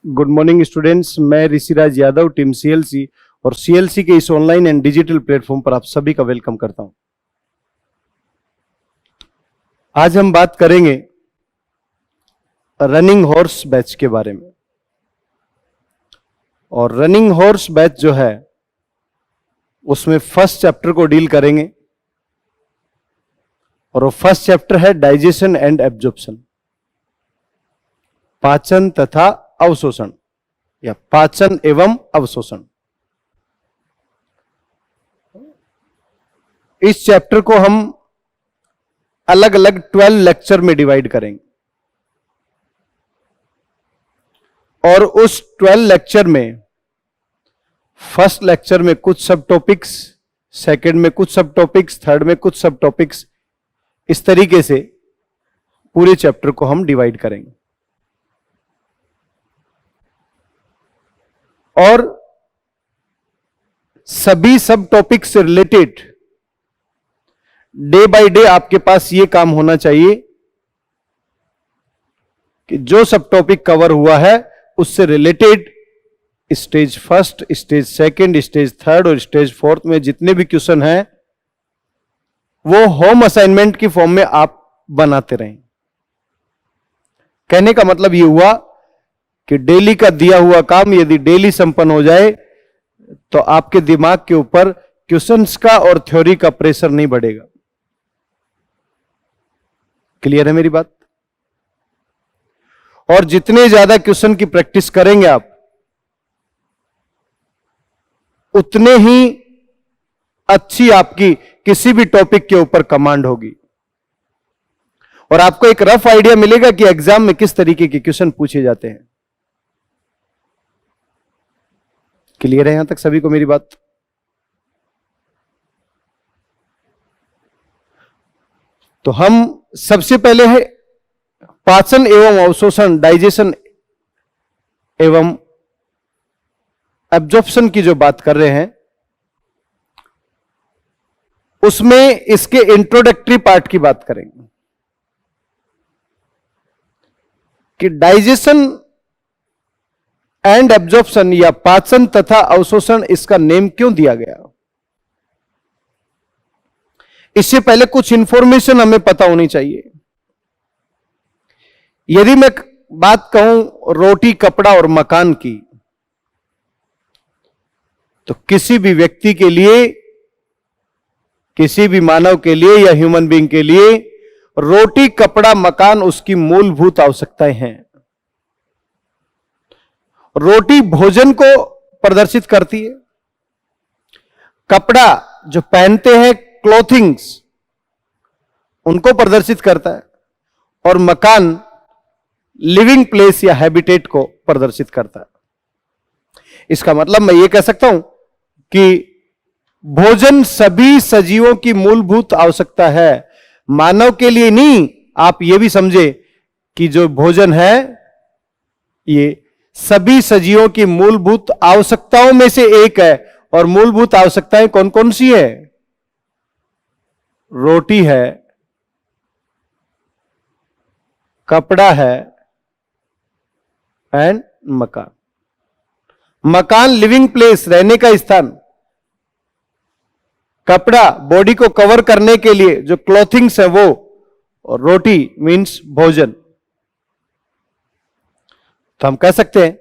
Good morning students, मैं Rishiraj Yadav, team CLC और CLC के इस ऑनलाइन एंड डिजिटल प्लेटफॉर्म पर आप सभी का वेलकम करता हूं। आज हम बात करेंगे रनिंग हॉर्स बैच के बारे में। और रनिंग हॉर्स बैच जो है उसमें फर्स्ट चैप्टर को डील करेंगे और वो फर्स्ट चैप्टर है डाइजेशन एंड एब्जॉर्प्शन, पाचन तथा अवशोषण या पाचन एवं अवशोषण। इस चैप्टर को हम अलग अलग 12 लेक्चर में डिवाइड करेंगे और उस 12 लेक्चर में फर्स्ट लेक्चर में कुछ सब टॉपिक्स, सेकंड में कुछ सब टॉपिक्स, थर्ड में कुछ सब टॉपिक्स, इस तरीके से पूरे चैप्टर को हम डिवाइड करेंगे। और सभी सब टॉपिक से रिलेटेड डे बाय डे आपके पास यह काम होना चाहिए कि जो सब टॉपिक कवर हुआ है उससे related stage first, stage second, stage third और स्टेज फोर्थ में जितने भी क्वेश्चन हैं वो होम असाइनमेंट की फॉर्म में आप बनाते रहें। कहने का मतलब यह हुआ कि डेली का दिया हुआ काम यदि डेली संपन्न हो जाए तो आपके दिमाग के ऊपर क्वेश्चंस का और थ्योरी का प्रेशर नहीं बढ़ेगा। क्लियर है मेरी बात? और जितने ज्यादा क्वेश्चन की प्रैक्टिस करेंगे आप उतने ही अच्छी आपकी किसी भी टॉपिक के ऊपर कमांड होगी और आपको एक रफ आइडिया मिलेगा कि एग्जाम में किस तरीके के क्वेश्चन पूछे जाते हैं। क्लियर है यहां तक सभी को मेरी बात? तो हम सबसे पहले है पाचन एवं अवशोषण, डाइजेशन एवं एब्जॉर्प्शन की जो बात कर रहे हैं उसमें इसके इंट्रोडक्टरी पार्ट की बात करेंगे कि डाइजेशन एंड एब्जॉर्प्शन या पाचन तथा अवशोषण इसका नेम क्यों दिया गया। इससे पहले कुछ इंफॉर्मेशन हमें पता होनी चाहिए। यदि मैं बात कहूं रोटी, कपड़ा और मकान की, तो किसी भी व्यक्ति के लिए, किसी भी मानव के लिए या ह्यूमन बीइंग के लिए रोटी, कपड़ा, मकान उसकी मूलभूत आवश्यकताएं हैं। रोटी भोजन को प्रदर्शित करती है, कपड़ा जो पहनते हैं, क्लोथिंग्स, उनको प्रदर्शित करता है और मकान लिविंग प्लेस या हैबिटेट को प्रदर्शित करता है। इसका मतलब मैं ये कह सकता हूं कि भोजन सभी सजीवों की मूलभूत आवश्यकता है, मानव के लिए नहीं। आप ये भी समझे कि जो भोजन है ये सभी सजीवों की मूलभूत आवश्यकताओं में से एक है। और मूलभूत आवश्यकताएं कौन कौन सी है? रोटी है, कपड़ा है एंड मकान। मकान लिविंग प्लेस, रहने का स्थान, कपड़ा बॉडी को कवर करने के लिए जो क्लॉथिंग्स है वो, और रोटी मीन्स भोजन। तो हम कह सकते हैं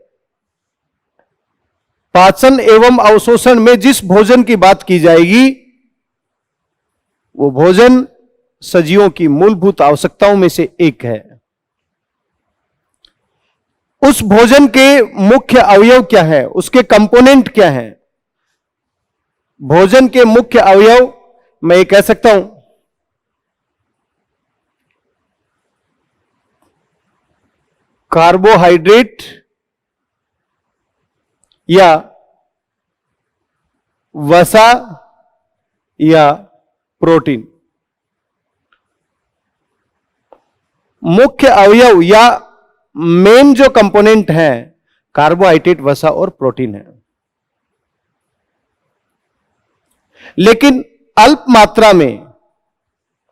पाचन एवं अवशोषण में जिस भोजन की बात की जाएगी वो भोजन सजीवों की मूलभूत आवश्यकताओं में से एक है। उस भोजन के मुख्य अवयव क्या है, उसके कंपोनेंट क्या हैं? भोजन के मुख्य अवयव मैं ये कह सकता हूं कार्बोहाइड्रेट या वसा या प्रोटीन। मुख्य अवयव या मेन जो कंपोनेंट है कार्बोहाइड्रेट, वसा और प्रोटीन है। लेकिन अल्प मात्रा में,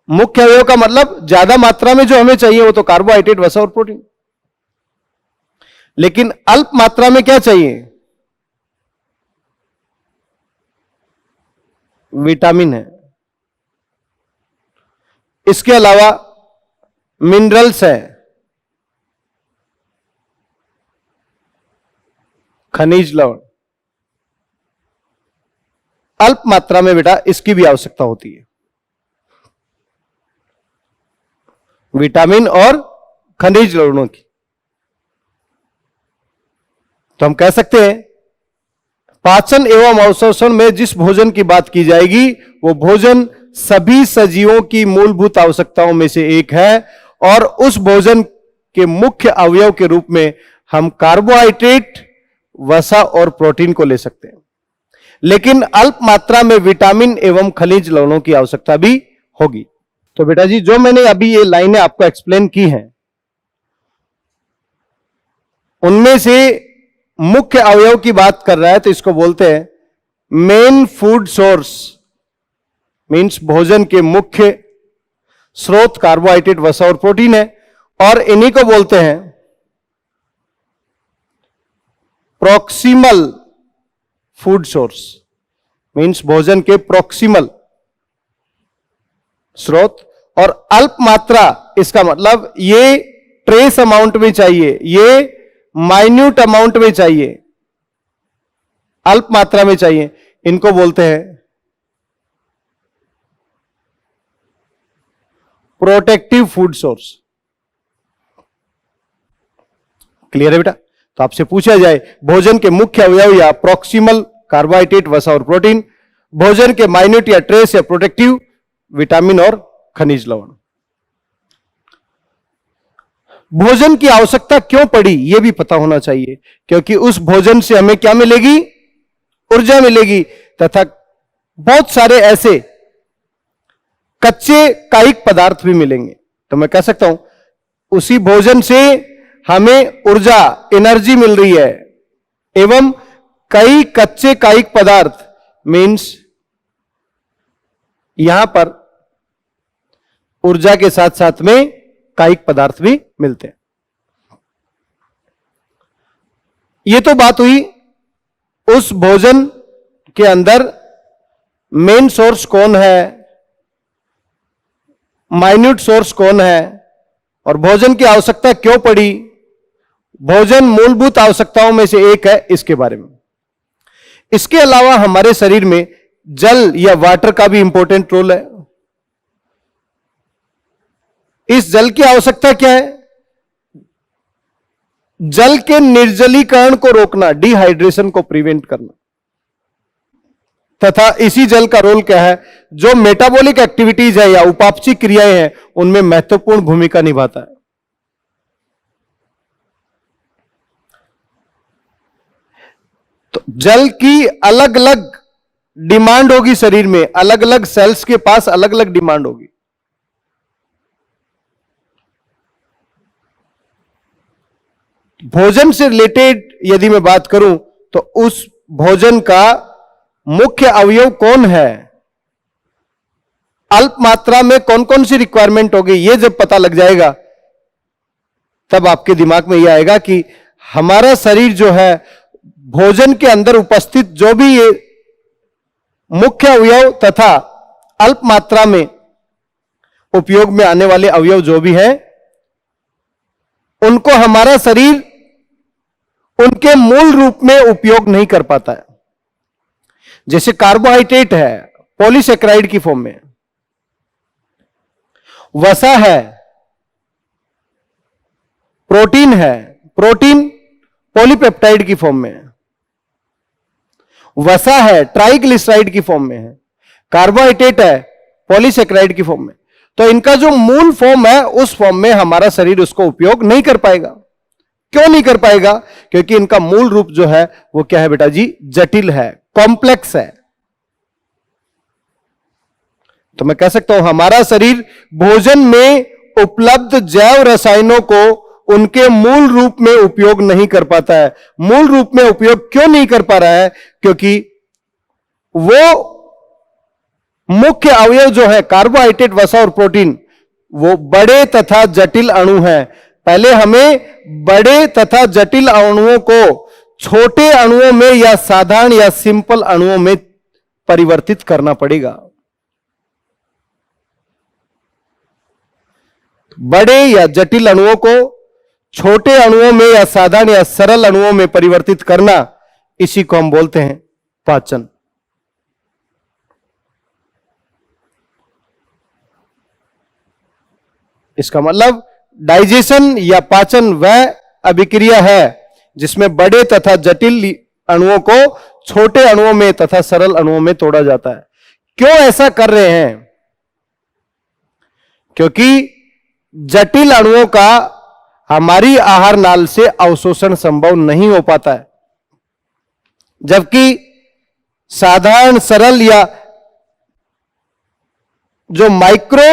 मुख्य अवयव का मतलब ज्यादा मात्रा में जो हमें चाहिए वो तो कार्बोहाइड्रेट, वसा और प्रोटीन, लेकिन अल्प मात्रा में क्या चाहिए? विटामिन है, इसके अलावा मिनरल्स है, खनिज लवण। अल्प मात्रा में बेटा इसकी भी आवश्यकता होती है, विटामिन और खनिज लवणों की। तो हम कह सकते हैं पाचन एवं अवशोषण में जिस भोजन की बात की जाएगी वो भोजन सभी सजीवों की मूलभूत आवश्यकताओं में से एक है, और उस भोजन के मुख्य अवयव के रूप में हम कार्बोहाइड्रेट, वसा और प्रोटीन को ले सकते हैं, लेकिन अल्प मात्रा में विटामिन एवं खनिज लवणों की आवश्यकता भी होगी। तो बेटा जी जो मैंने अभी ये लाइनें आपको एक्सप्लेन की हैं, उनमें से मुख्य अवयव की बात कर रहा है तो इसको बोलते हैं मेन फूड सोर्स, मींस भोजन के मुख्य स्रोत कार्बोहाइड्रेट, वसा और प्रोटीन है, और इन्हीं को बोलते हैं प्रोक्सिमल फूड सोर्स, मींस भोजन के प्रोक्सिमल स्रोत। और अल्प मात्रा, इसका मतलब ये ट्रेस अमाउंट में चाहिए, ये माइन्यूट अमाउंट में चाहिए, अल्प मात्रा में चाहिए, इनको बोलते हैं प्रोटेक्टिव फूड सोर्स। क्लियर है बेटा? तो आपसे पूछा जाए भोजन के मुख्य अवयव या प्रोक्सिमल कार्बोहाइड्रेट, वसा और प्रोटीन, भोजन के माइन्यूट या ट्रेस या प्रोटेक्टिव विटामिन और खनिज लवण। भोजन की आवश्यकता क्यों पड़ी यह भी पता होना चाहिए, क्योंकि उस भोजन से हमें क्या मिलेगी? ऊर्जा मिलेगी, तथा बहुत सारे ऐसे कच्चे कायिक पदार्थ भी मिलेंगे। तो मैं कह सकता हूं उसी भोजन से हमें ऊर्जा, एनर्जी मिल रही है, एवं कई कच्चे कायिक पदार्थ, मीन्स यहां पर ऊर्जा के साथ साथ में कायिक पदार्थ भी मिलते हैं। यह तो बात हुई उस भोजन के अंदर मेन सोर्स कौन है, माइन्यूट सोर्स कौन है, और भोजन की आवश्यकता क्यों पड़ी, भोजन मूलभूत आवश्यकताओं में से एक है, इसके बारे में। इसके अलावा हमारे शरीर में जल या वाटर का भी इंपॉर्टेंट रोल है। इस जल की आवश्यकता क्या है? जल के निर्जलीकरण को रोकना, डिहाइड्रेशन को प्रिवेंट करना, तथा इसी जल का रोल क्या है? जो मेटाबॉलिक एक्टिविटीज है या उपापचय क्रियाएं हैं उनमें महत्वपूर्ण भूमिका निभाता है। तो जल की अलग अलग डिमांड होगी शरीर में, अलग अलग सेल्स के पास अलग अलग डिमांड होगी। भोजन से रिलेटेड यदि मैं बात करूं तो उस भोजन का मुख्य अवयव कौन है, अल्प मात्रा में कौन कौन सी रिक्वायरमेंट होगी, यह जब पता लग जाएगा तब आपके दिमाग में यह आएगा कि हमारा शरीर जो है, भोजन के अंदर उपस्थित जो भी ये मुख्य अवयव तथा अल्प मात्रा में उपयोग में आने वाले अवयव जो भी हैं, उनको हमारा शरीर उनके मूल रूप में उपयोग नहीं कर पाता है। जैसे कार्बोहाइड्रेट है पॉलीसेकेराइड की फॉर्म में, वसा है, प्रोटीन है, प्रोटीन पॉलीपेप्टाइड की फॉर्म में है, वसा है ट्राइग्लिसराइड की फॉर्म में है, कार्बोहाइड्रेट है पॉलीसेकेराइड की फॉर्म में। तो इनका जो मूल फॉर्म है उस फॉर्म में हमारा शरीर उसको उपयोग नहीं कर पाएगा। क्यों नहीं कर पाएगा? क्योंकि इनका मूल रूप जो है वो क्या है बेटा जी? जटिल है, कॉम्प्लेक्स है। तो मैं कह सकता हूं हमारा शरीर भोजन में उपलब्ध जैव रसायनों को उनके मूल रूप में उपयोग नहीं कर पाता है। मूल रूप में उपयोग क्यों नहीं कर पा रहा है? क्योंकि वो मुख्य अवयव जो है कार्बोहाइड्रेट, वसा और प्रोटीन, वो बड़े तथा जटिल अणु हैं। पहले हमें बड़े तथा जटिल अणुओं को छोटे अणुओं में या साधारण या सिंपल अणुओं में परिवर्तित करना पड़ेगा। बड़े या जटिल अणुओं को छोटे अणुओं में या साधारण या सरल अणुओं में परिवर्तित करना, इसी को हम बोलते हैं पाचन। इसका मतलब डाइजेशन या पाचन वह अभिक्रिया है जिसमें बड़े तथा जटिल अणुओं को छोटे अणुओं में तथा सरल अणुओं में तोड़ा जाता है। क्यों ऐसा कर रहे हैं? क्योंकि जटिल अणुओं का हमारी आहार नाल से अवशोषण संभव नहीं हो पाता है, जबकि साधारण सरल या जो माइक्रो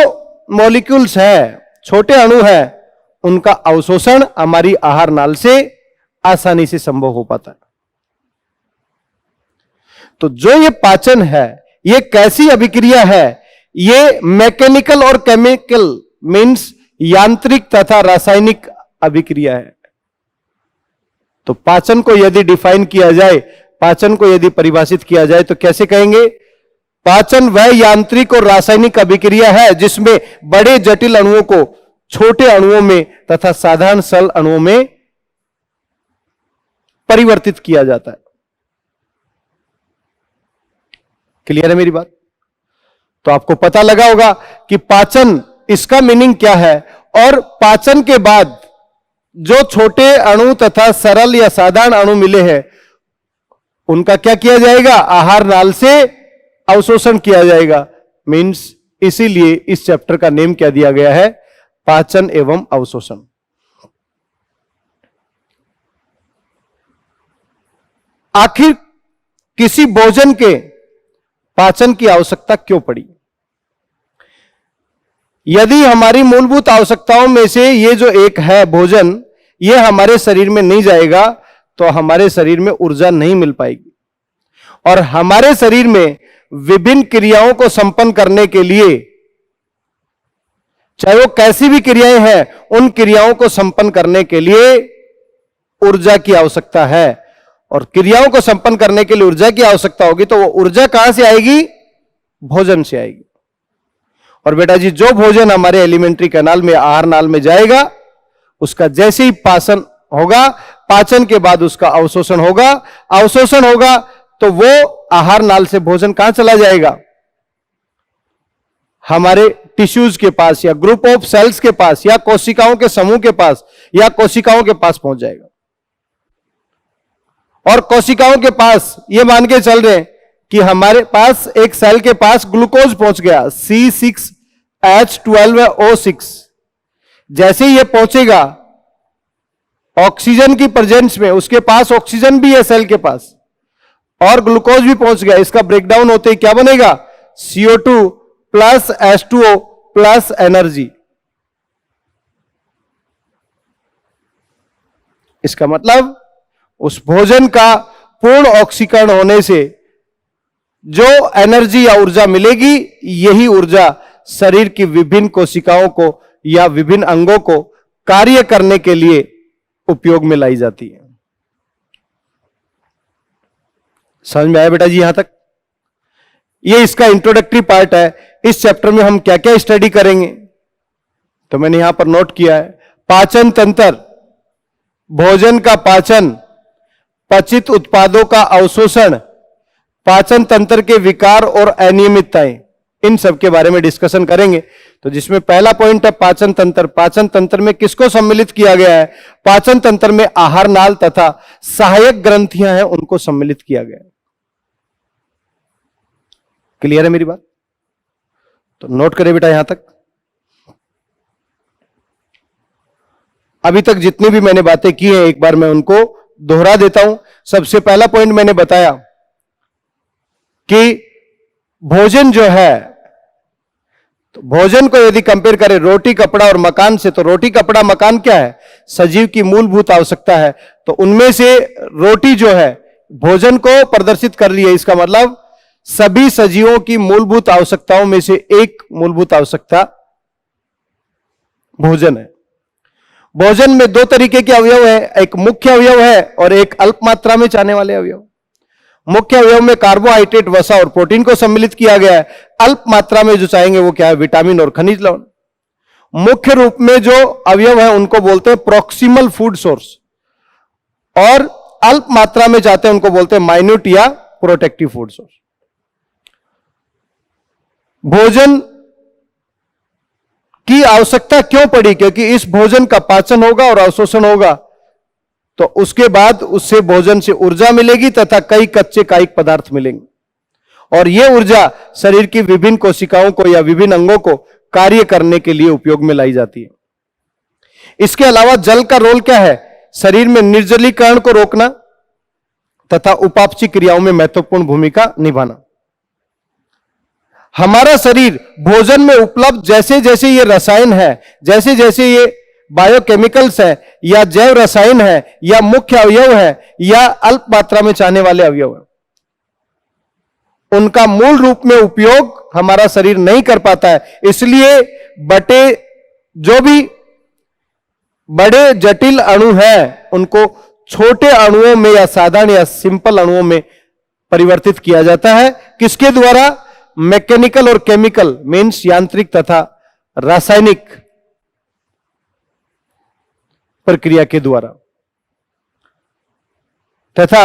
मॉलिक्यूल्स है, छोटे अणु है, उनका अवशोषण हमारी आहार नाल से आसानी से संभव हो पाता है। तो जो ये पाचन है, ये कैसी अभिक्रिया है? ये मैकेनिकल और केमिकल मीन्स यांत्रिक तथा रासायनिक अभिक्रिया है। तो पाचन को यदि डिफाइन किया जाए, पाचन को यदि परिभाषित किया जाए तो कैसे कहेंगे? पाचन वह यांत्रिक और रासायनिक अभिक्रिया है जिसमें बड़े जटिल अणुओं को छोटे अणुओं में तथा साधारण सरल अणुओं में परिवर्तित किया जाता है। क्लियर है मेरी बात? तो आपको पता लगा होगा कि पाचन, इसका मीनिंग क्या है, और पाचन के बाद जो छोटे अणु तथा सरल या साधारण अणु मिले हैं उनका क्या किया जाएगा? आहार नाल से अवशोषण किया जाएगा। मीन्स इसीलिए इस चैप्टर का नेम क्या दिया गया है? पाचन एवं अवशोषण। आखिर किसी भोजन के पाचन की आवश्यकता क्यों पड़ी? यदि हमारी मूलभूत आवश्यकताओं में से ये जो एक है भोजन, ये हमारे शरीर में नहीं जाएगा तो हमारे शरीर में ऊर्जा नहीं मिल पाएगी, और हमारे शरीर में विभिन्न क्रियाओं को संपन्न करने के लिए, चाहे वो कैसी भी क्रियाएं हैं, उन क्रियाओं को संपन्न करने के लिए ऊर्जा की आवश्यकता है। और क्रियाओं को संपन्न करने के लिए ऊर्जा की आवश्यकता होगी तो वो ऊर्जा कहां से आएगी? भोजन से आएगी। और बेटा जी, जो भोजन हमारे एलिमेंट्री कैनाल में, आहार नाल में जाएगा, उसका जैसे ही पाचन होगा, पाचन के बाद उसका अवशोषण होगा, अवशोषण होगा तो वो आहार नाल से भोजन कहां चला जाएगा? हमारे टिश्यूज के पास या ग्रुप ऑफ सेल्स के पास या कोशिकाओं के समूह के पास या कोशिकाओं के पास पहुंच जाएगा। और कोशिकाओं के पास ये मान के चल रहे हैं कि हमारे पास एक सेल के पास ग्लूकोज पहुंच गया, C6H12O6। जैसे ही ये पहुंचेगा ऑक्सीजन की प्रेजेंस में, उसके पास ऑक्सीजन भी है सेल के पास, और ग्लूकोज भी पहुंच गया, इसका ब्रेकडाउन होते ही क्या बनेगा? CO2 plus H2O plus energy. इसका मतलब उस भोजन का पूर्ण ऑक्सीकरण होने से जो एनर्जी या ऊर्जा मिलेगी, यही ऊर्जा शरीर की विभिन्न कोशिकाओं को या विभिन्न अंगों को कार्य करने के लिए उपयोग में लाई जाती है। समझ में आया बेटा जी? यहां तक ये इसका इंट्रोडक्टरी पार्ट है। इस चैप्टर में हम क्या क्या स्टडी करेंगे तो मैंने यहां पर नोट किया है। पाचन तंत्र, भोजन का पाचन, पचित उत्पादों का अवशोषण, पाचन तंत्र के विकार और अनियमितताएं, इन सब के बारे में डिस्कशन करेंगे। तो जिसमें पहला पॉइंट है पाचन तंत्र। पाचन तंत्र में किसको सम्मिलित किया गया है? पाचन तंत्र में आहार नाल तथा सहायक ग्रंथियां हैं, उनको सम्मिलित किया गया है। क्लियर है मेरी बात? तो नोट करें बेटा यहां तक। अभी तक जितनी भी मैंने बातें की हैं, एक बार मैं उनको दोहरा देता हूं। सबसे पहला पॉइंट मैंने बताया कि भोजन जो है, तो भोजन को यदि कंपेयर करें रोटी, कपड़ा और मकान से, तो रोटी, कपड़ा, मकान क्या है? सजीव की मूलभूत आवश्यकता है। तो उनमें से रोटी जो है भोजन को प्रदर्शित कर रही है। इसका मतलब सभी सजीवों की मूलभूत आवश्यकताओं में से एक मूलभूत आवश्यकता भोजन है। भोजन में दो तरीके के अवयव है, एक मुख्य अवयव है और एक अल्प मात्रा में चाहने वाले अवयव। मुख्य अवयव में कार्बोहाइड्रेट, वसा और प्रोटीन को सम्मिलित किया गया है। अल्प मात्रा में जो चाहेंगे वो क्या है, विटामिन और खनिज लवण। मुख्य रूप में जो अवयव है उनको बोलते हैं प्रोक्सिमल फूड सोर्स, और अल्प मात्रा में चाहते हैं उनको बोलते हैं माइन्यूट या प्रोटेक्टिव फूड सोर्स। भोजन की आवश्यकता क्यों पड़ी? क्योंकि इस भोजन का पाचन होगा और अवशोषण होगा, तो उसके बाद उससे भोजन से ऊर्जा मिलेगी तथा कई कच्चे कायिक पदार्थ मिलेंगे, और यह ऊर्जा शरीर की विभिन्न कोशिकाओं को या विभिन्न अंगों को कार्य करने के लिए उपयोग में लाई जाती है। इसके अलावा जल का रोल क्या है? शरीर में निर्जलीकरण को रोकना तथा उपापचय क्रियाओं में महत्वपूर्ण भूमिका निभाना। हमारा शरीर भोजन में उपलब्ध जैसे जैसे ये रसायन है, जैसे जैसे ये बायोकेमिकल्स है या जैव रसायन है या मुख्य अवयव है या अल्प मात्रा में चाहने वाले अवयव है, उनका मूल रूप में उपयोग हमारा शरीर नहीं कर पाता है। इसलिए जो भी बड़े जटिल अणु हैं उनको छोटे अणुओं में या साधारण या सिंपल अणुओं में परिवर्तित किया जाता है। किसके द्वारा? मैकेनिकल और केमिकल मीन्स यांत्रिक तथा रासायनिक प्रक्रिया के द्वारा। तथा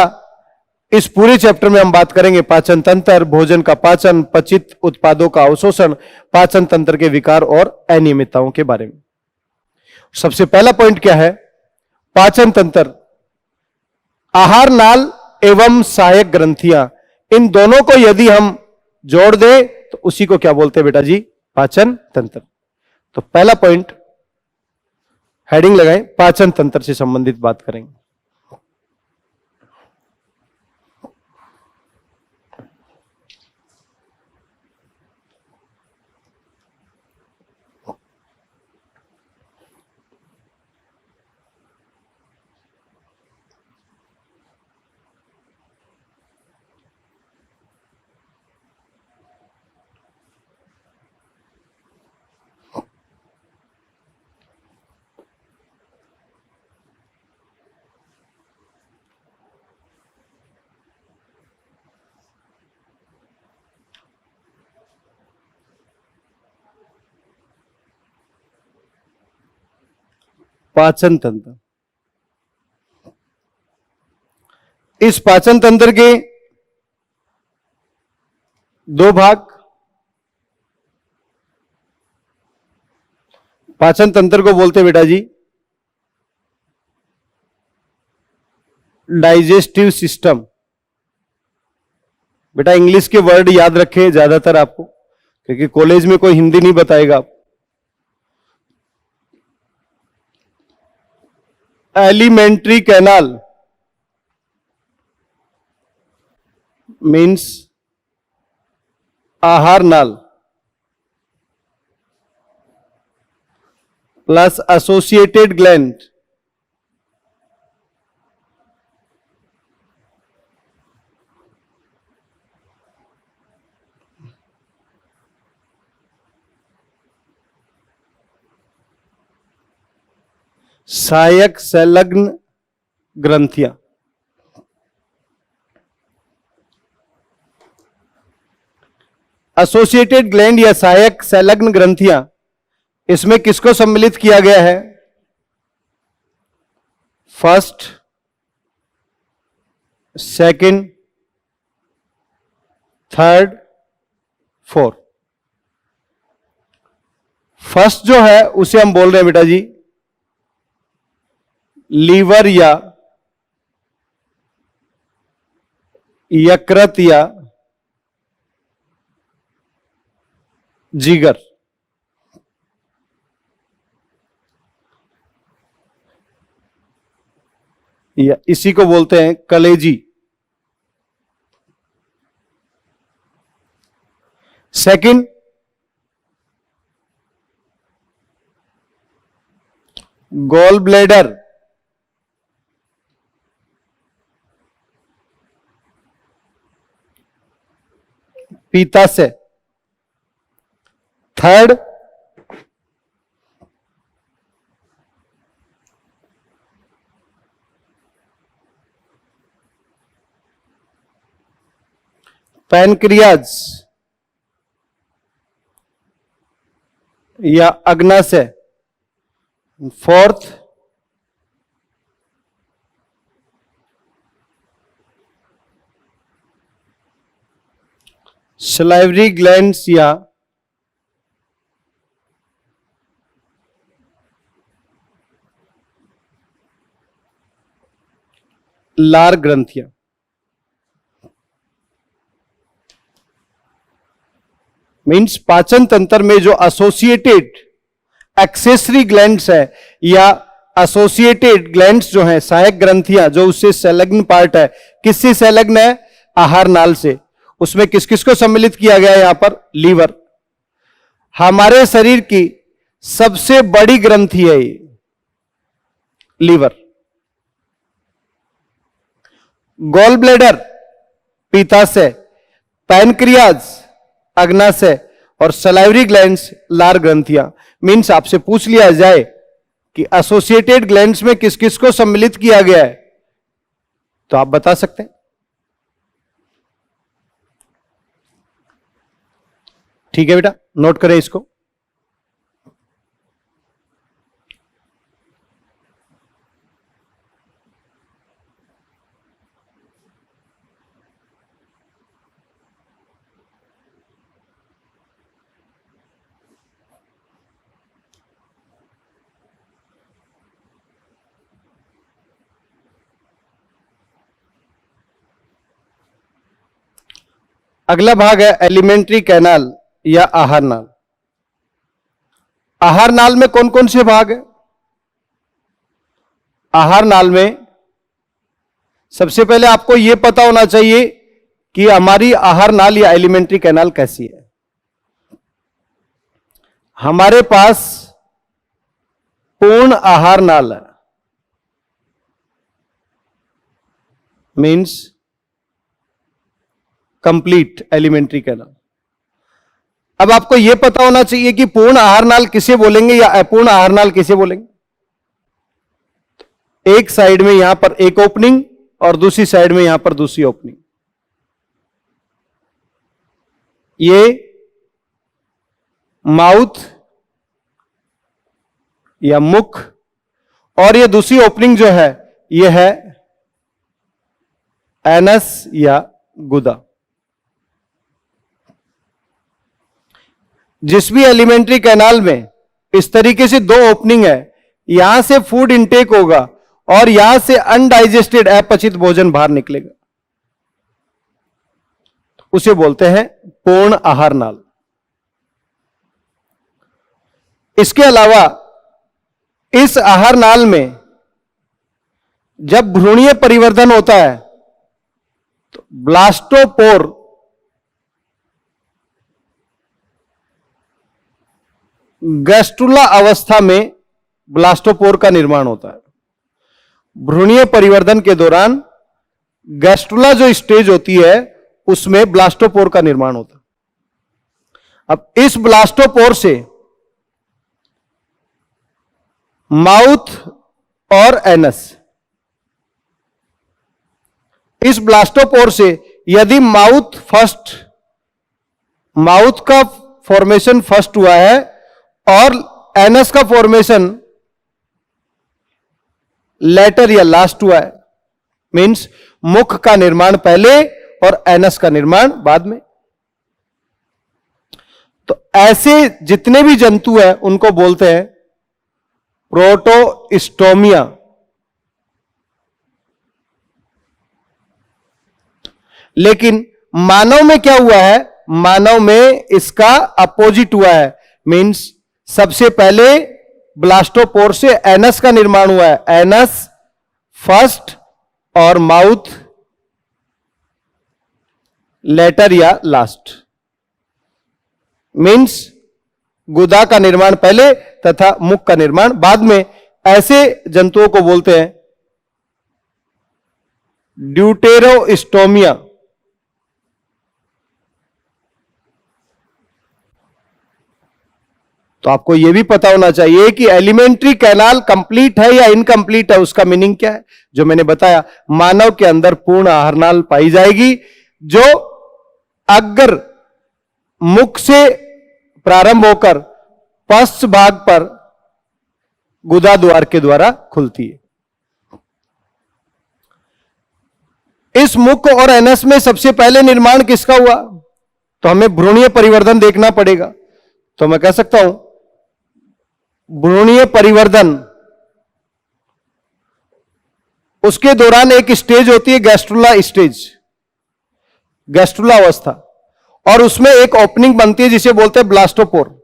इस पूरे चैप्टर में हम बात करेंगे पाचन तंत्र, भोजन का पाचन, पचित उत्पादों का अवशोषण, पाचन तंत्र के विकार और अनियमितताओं के बारे में। सबसे पहला पॉइंट क्या है? पाचन तंत्र, आहार नाल एवं सहायक ग्रंथियां, इन दोनों को यदि हम जोड़ दे तो उसी को क्या बोलते हैं बेटा जी? पाचन तंत्र। तो पहला पॉइंट हेडिंग लगाएं, पाचन तंत्र से संबंधित बात करेंगे। पाचन तंत्र, इस पाचन तंत्र के दो भाग। पाचन तंत्र को बोलते बेटा जी डाइजेस्टिव सिस्टम। बेटा इंग्लिश के वर्ड याद रखे ज्यादातर आपको, क्योंकि कॉलेज में कोई हिंदी नहीं बताएगा। एलिमेंट्री कैनाल मीन्स आहार नाल प्लस एसोसिएटेड ग्लैंड सहायक संलग्न ग्रंथियां। एसोसिएटेड ग्लैंड या सहायक संलग्न ग्रंथियां, इसमें किसको सम्मिलित किया गया है? First, second, third, fourth. First जो है उसे हम बोल रहे हैं बेटा जी लीवर या यकृत या जिगर। या इसी को बोलते हैं कलेजी। सेकंड, गॉल ब्लैडर पीताशय। थर्ड, पैनक्रियाज या अग्नाशय। फोर्थ, सलाइवरी ग्लैंड्स या लार ग्रंथियां। मीन्स पाचन तंत्र में जो एसोसिएटेड एक्सेसरी ग्लैंड्स है या एसोसिएटेड ग्लैंड्स जो हैं, सहायक ग्रंथियां जो उससे संलग्न पार्ट है, किससे संलग्न है? आहार नाल से। उसमें किस किस को सम्मिलित किया गया है? यहां पर लीवर। हमारे शरीर की सबसे बड़ी ग्रंथि है ये लीवर। गॉल ब्लैडर पीताशय, पैनक्रियाज अग्नाशय और सलाइवरी ग्लैंड्स लार ग्रंथियां। मीन्स आपसे पूछ लिया जाए कि एसोसिएटेड ग्लैंड्स में किस किस को सम्मिलित किया गया है, तो आप बता सकते हैं। ठीक है बेटा, नोट करें इसको। अगला भाग है एलिमेंट्री कैनाल या आहार नाल। आहार नाल में कौन कौन से भाग है? आहार नाल में सबसे पहले आपको यह पता होना चाहिए कि हमारी आहार नाल या एलिमेंट्री कैनाल कैसी है। हमारे पास पूर्ण आहार नाल है, मीन्स कंप्लीट एलिमेंट्री कैनाल। अब आपको यह पता होना चाहिए कि पूर्ण आहार नाल किसे बोलेंगे या अपूर्ण आहार नाल किसे बोलेंगे। एक साइड में यहां पर एक ओपनिंग और दूसरी साइड में यहां पर दूसरी ओपनिंग। ये माउथ या मुख, और ये दूसरी ओपनिंग जो है ये है एनस या गुदा। जिस भी एलिमेंट्री कैनाल में इस तरीके से दो ओपनिंग है, यहां से फूड इनटेक होगा और यहां से अनडाइजेस्टेड अपचित भोजन बाहर निकलेगा, उसे बोलते हैं पूर्ण आहार नाल। इसके अलावा इस आहार नाल में जब भ्रूणीय परिवर्धन होता है तो ब्लास्टोपोर गैस्ट्रुला अवस्था में ब्लास्टोपोर का निर्माण होता है। भ्रूणीय परिवर्धन के दौरान गैस्ट्रुला जो स्टेज होती है उसमें ब्लास्टोपोर का निर्माण होता है। अब इस ब्लास्टोपोर से माउथ और एनस, इस ब्लास्टोपोर से यदि माउथ का फॉर्मेशन फर्स्ट हुआ है और एनस का फॉर्मेशन लेटर या लास्ट हुआ है, मींस मुख का निर्माण पहले और एनस का निर्माण बाद में, तो ऐसे जितने भी जंतु हैं उनको बोलते हैं प्रोटोस्टोमिया। लेकिन मानव में क्या हुआ है? मानव में इसका अपोजिट हुआ है, मींस सबसे पहले ब्लास्टोपोर से एनस का निर्माण हुआ है, एनस फर्स्ट और माउथ लेटर या लास्ट, मींस गुदा का निर्माण पहले तथा मुख का निर्माण बाद में। ऐसे जंतुओं को बोलते हैं ड्यूटेरोस्टोमिया। तो आपको यह भी पता होना चाहिए कि एलिमेंट्री कैनाल कंप्लीट है या इनकंप्लीट है, उसका मीनिंग क्या है। जो मैंने बताया, मानव के अंदर पूर्ण आहार नाल पाई जाएगी, जो अग्र मुख से प्रारंभ होकर पश्च भाग पर गुदा द्वार के द्वारा खुलती है। इस मुख और एनस में सबसे पहले निर्माण किसका हुआ? तो हमें भ्रूणीय परिवर्धन देखना पड़ेगा। तो मैं कह सकता हूं भ्रूणीय परिवर्धन, उसके दौरान एक स्टेज होती है गैस्ट्रुला स्टेज, गैस्ट्रुला अवस्था, और उसमें एक ओपनिंग बनती है जिसे बोलते हैं ब्लास्टोपोर।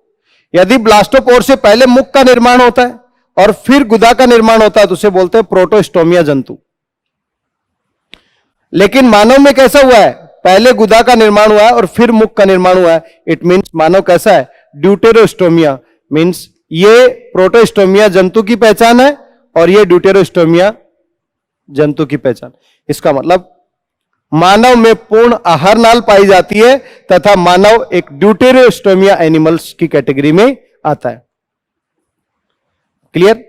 यदि ब्लास्टोपोर से पहले मुख का निर्माण होता है और फिर गुदा का निर्माण होता है तो उसे बोलते हैं प्रोटोस्टोमिया जंतु। लेकिन मानव में कैसा हुआ है? पहले गुदा का निर्माण हुआ है और फिर मुख का निर्माण हुआ है। इट मींस मानव कैसा है? ड्यूटेरोस्टोमिया। मींस ये प्रोटोस्टोमिया जंतु की पहचान है और ये ड्यूटेरोस्टोमिया जंतु की पहचान। इसका मतलब मानव में पूर्ण आहार नाल पाई जाती है तथा मानव एक ड्यूटेरोस्टोमिया एनिमल्स की कैटेगरी में आता है। क्लियर?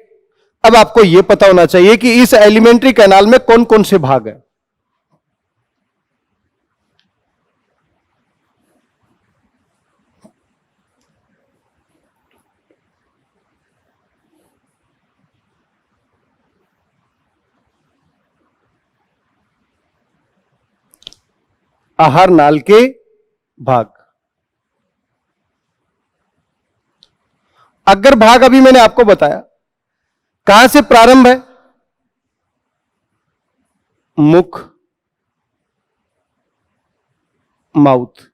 अब आपको यह पता होना चाहिए कि इस एलिमेंट्री कैनाल में कौन कौन से भाग है। आहार नाल के भाग। अग्र भाग अभी मैंने आपको बताया, कहां से प्रारंभ है? मुख, माउथ।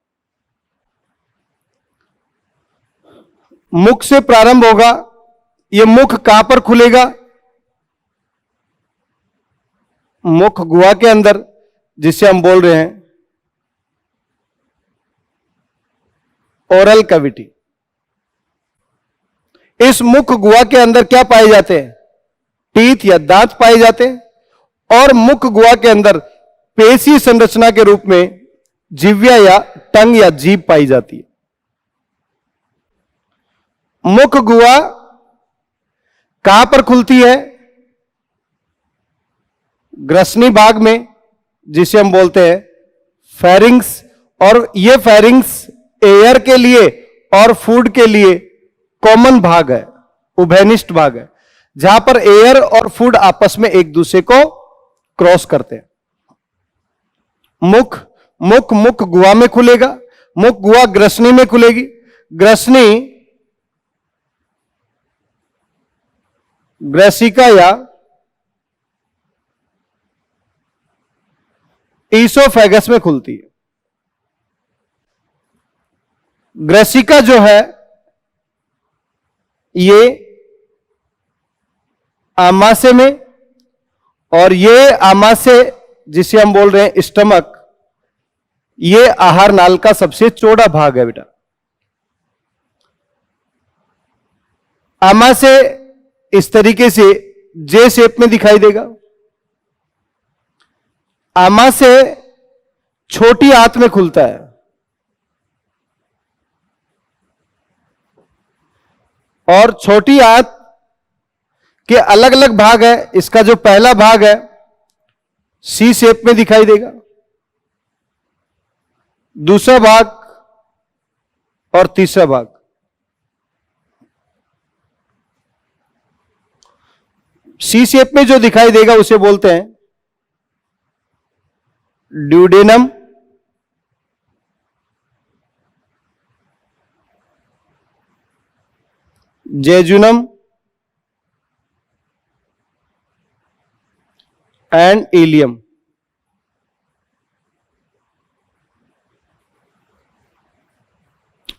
मुख से प्रारंभ होगा। यह मुख कहां पर खुलेगा? मुख गुहा के अंदर, जिसे हम बोल रहे हैं ओरल कैविटी। इस मुख गुहा के अंदर क्या पाए जाते हैं? टीथ या दांत पाए जाते हैं। और मुख गुहा के अंदर पेशी संरचना के रूप में जिह्वा या टंग या जीभ पाई जाती है। मुख गुहा कहां पर खुलती है? ग्रसनी भाग में, जिसे हम बोलते हैं फेरिंग्स। और यह फेरिंग्स एयर के लिए और फूड के लिए कॉमन भाग है, उभयनिष्ठ भाग है, जहां पर एयर और फूड आपस में एक दूसरे को क्रॉस करते हैं। मुख गुहा में खुलेगा। मुख गुहा ग्रसनी में खुलेगी। ग्रसनी ग्रेसिका या ईसोफेगस में खुलती है। ग्रेसिका जो है ये आमाशय में, और ये आमाशय जिसे हम बोल रहे हैं स्टमक, ये आहार नाल का सबसे चौड़ा भाग है बेटा। आमाशय इस तरीके से जे शेप में दिखाई देगा। आमाशय छोटी आंत में खुलता है और छोटी आंत के अलग अलग भाग है। इसका जो पहला भाग है सी शेप में दिखाई देगा, दूसरा भाग और तीसरा भाग। सी शेप में जो दिखाई देगा उसे बोलते हैं ड्यूडेनम, जेजुनम एंड इलियम।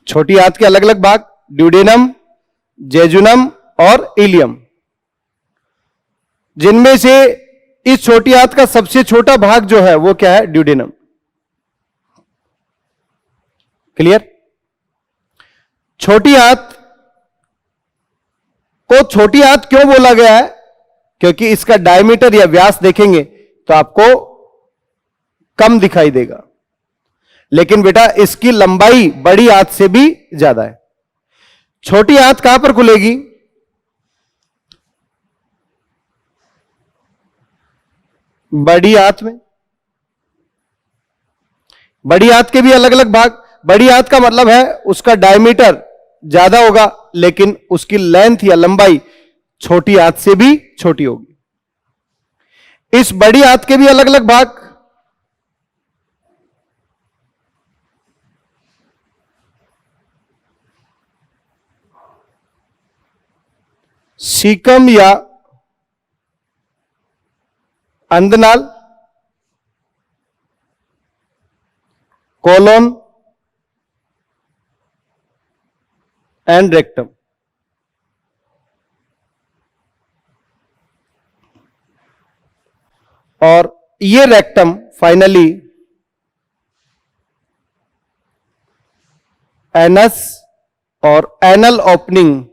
छोटी आंत के अलग अलग भाग ड्यूडेनम, जेजुनम और इलियम, जिनमें से इस छोटी आंत का सबसे छोटा भाग जो है वो क्या है? ड्यूडेनम। क्लियर? छोटी आंत को छोटी आंत क्यों बोला गया है? क्योंकि इसका डायमीटर या व्यास देखेंगे तो आपको कम दिखाई देगा, लेकिन बेटा इसकी लंबाई बड़ी आंत से भी ज्यादा है। छोटी आंत कहां पर खुलेगी? बड़ी आंत में। बड़ी आंत के भी अलग अलग भाग। बड़ी आंत का मतलब है उसका डायमीटर ज्यादा होगा, लेकिन उसकी लेंथ या लंबाई छोटी आंत से भी छोटी होगी। इस बड़ी आंत के भी अलग अलग भाग। सीकम या अंधनाल, कोलोन एंड रेक्टम। और ये रेक्टम फाइनली एनस और एनल ओपनिंग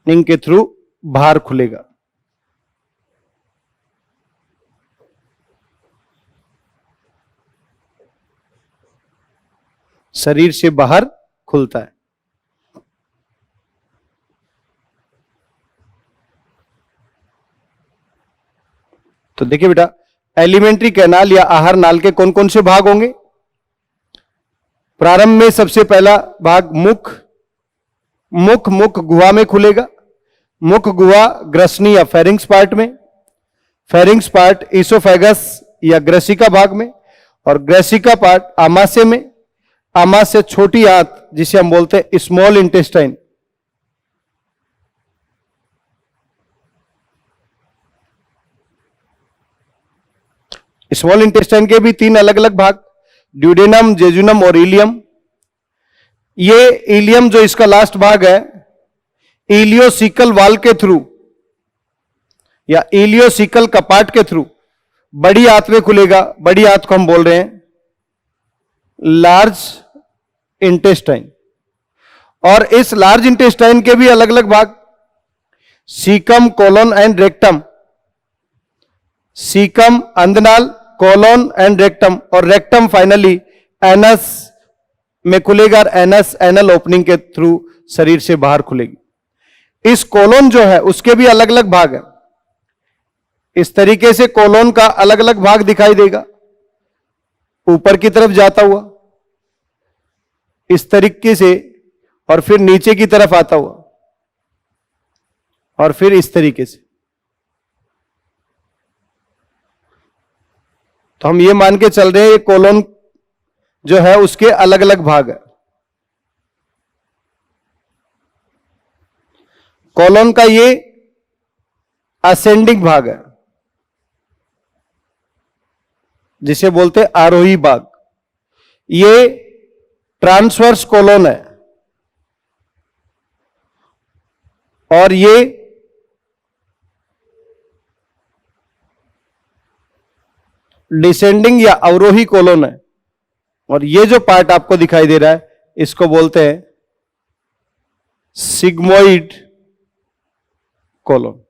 के थ्रू बाहर खुलेगा। शरीर से बाहर खुलता है। तो देखिए बेटा, एलिमेंट्री कैनाल या आहार नाल के कौन कौन से भाग होंगे? प्रारंभ में सबसे पहला भाग मुख। मुख गुहा में खुलेगा। मुख गुहा ग्रसनी या फेरिंग्स पार्ट में। फेरिंग्स पार्ट इसोफेगस या ग्रेसिका भाग में। और ग्रेसिका पार्ट आमाशय में। आमाशय छोटी आंत जिसे हम बोलते हैं स्मॉल इंटेस्टाइन। स्मॉल इंटेस्टाइन के भी 3 अलग अलग भाग, ड्यूडेनम, जेजुनम और इलियम। ये इलियम जो इसका लास्ट भाग है, इलियोसिकल वाल के थ्रू या इलियोसिकल कपाट के थ्रू बड़ी आंत में खुलेगा। बड़ी आंत को हम बोल रहे हैं लार्ज इंटेस्टाइन। और इस लार्ज इंटेस्टाइन के भी अलग अलग भाग, caecum, colon and rectum. Caecum अंधनाल, कोलोन एंड रेक्टम। और रेक्टम फाइनली एनस में खुलेगा और एनस एनल ओपनिंग के थ्रू शरीर से बाहर खुलेगी। इस कोलोन जो है उसके भी अलग अलग भाग हैं। इस तरीके से कोलोन का अलग अलग भाग दिखाई देगा, ऊपर की तरफ जाता हुआ इस तरीके से, और फिर नीचे की तरफ आता हुआ, और फिर इस तरीके से। तो हम ये मान के चल रहे हैं ये कोलोन जो है उसके अलग अलग भाग है। कोलोन का ये असेंडिंग भाग है जिसे बोलते हैं आरोही भाग। ये ट्रांसवर्स कोलोन है। और ये डिसेंडिंग या अवरोही कोलोन है। और ये जो पार्ट आपको दिखाई दे रहा है इसको बोलते हैं सिग्मोइड कोलोन।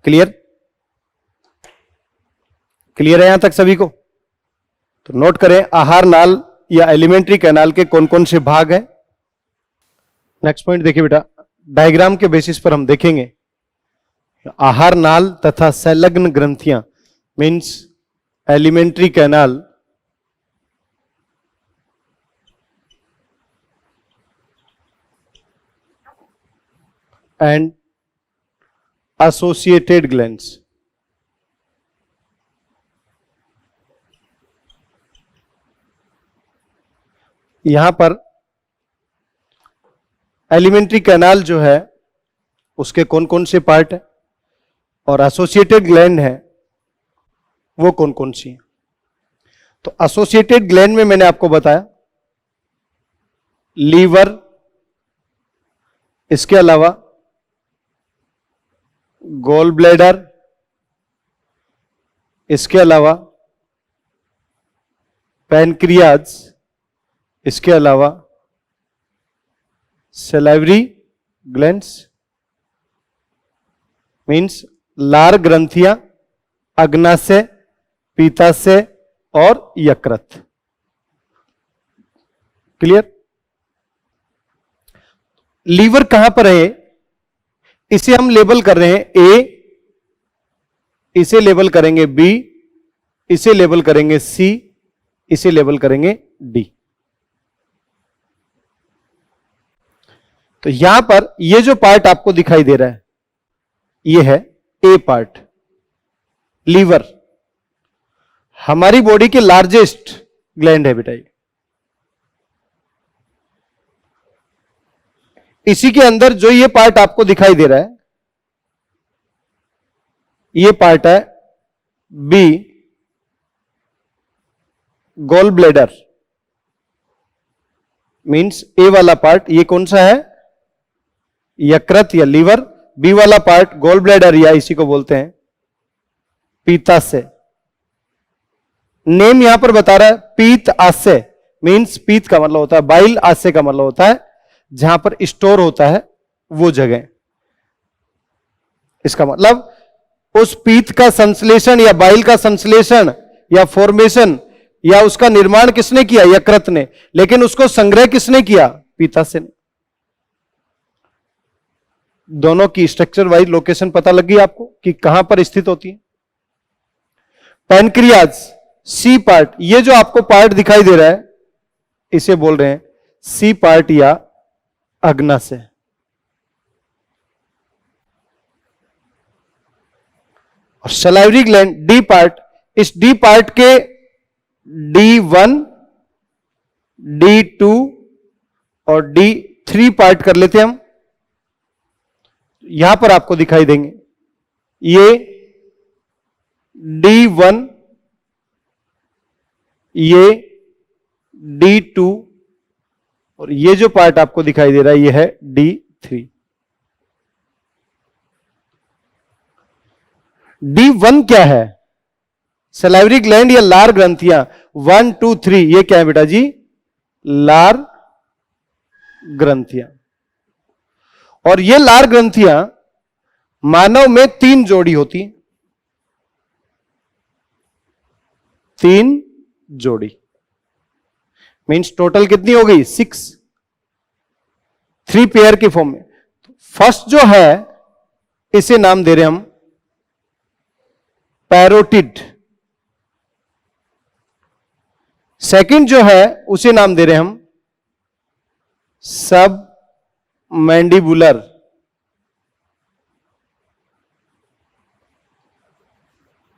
क्लियर? क्लियर है यहां तक सभी को? तो नोट करें आहार नाल या एलिमेंट्री कैनाल के कौन कौन से भाग हैं। नेक्स्ट पॉइंट देखिए बेटा, डायग्राम के बेसिस पर हम देखेंगे आहार नाल तथा संलग्न ग्रंथियां means alimentary canal and associated glands. यहां पर एलिमेंट्री कैनाल जो है उसके कौन कौन से पार्ट है और एसोसिएटेड ग्लैंड है वो कौन कौन सी है। तो एसोसिएटेड ग्लैंड में मैंने आपको बताया लीवर, इसके अलावा गॉल ब्लैडर, इसके अलावा पैनक्रियाज, इसके अलावा सैलिवरी ग्लैंड्स मीन्स लार ग्रंथियां, अग्नाशय, पीताशय और यकृत। क्लियर? लीवर कहां पर है? इसे हम लेबल कर रहे हैं ए, इसे लेबल करेंगे बी, इसे लेबल करेंगे सी, इसे लेबल करेंगे डी। तो यहां पर ये जो पार्ट आपको दिखाई दे रहा है ये है ए पार्ट, लीवर। हमारी बॉडी के लार्जेस्ट ग्लैंड है बेटा ये। इसी के अंदर जो ये पार्ट आपको दिखाई दे रहा है ये पार्ट है बी, गॉल ब्लैडर। मींस ए वाला पार्ट ये कौन सा है? यकृत या लीवर। बी वाला पार्ट गॉल ब्लैडर या इसी को बोलते हैं पीताशय। नेम यहां पर बता रहा है पीताशय। मींस पीत का मतलब होता है बाइल, आशय का मतलब होता है जहां पर स्टोर होता है वो जगह। इसका मतलब उस पीत का संश्लेषण या बाइल का संश्लेषण या फॉर्मेशन या उसका निर्माण किसने किया? यकृत ने। लेकिन उसको संग्रह किसने किया? पीताशय ने। दोनों की स्ट्रक्चर वाइज लोकेशन पता लग गई आपको कि कहां पर स्थित होती है। पैनक्रियाज सी पार्ट, ये जो आपको पार्ट दिखाई दे रहा है इसे बोल रहे हैं सी पार्ट या अग्नाशय। और सलाइवरी ग्लैंड डी पार्ट, इस डी पार्ट के D1, D2 और D3 पार्ट कर लेते हैं हम। यहां पर आपको दिखाई देंगे ये D1, ये D2 और ये जो पार्ट आपको दिखाई दे रहा है ये है D3। D1 क्या है? सलाइवरी ग्लैंड या लार ग्रंथियां 1, 2, 3 ये क्या है बेटा जी? लार ग्रंथियां। और ये लार ग्रंथियां मानव में 3 जोड़ी होती हैं। 3 जोड़ी मींस टोटल कितनी हो गई? 6। 3 पेयर के फॉर्म में। फर्स्ट जो है इसे नाम दे रहे हम पैरोटिड। सेकंड जो है उसे नाम दे रहे हम सब मैंडिबुलर।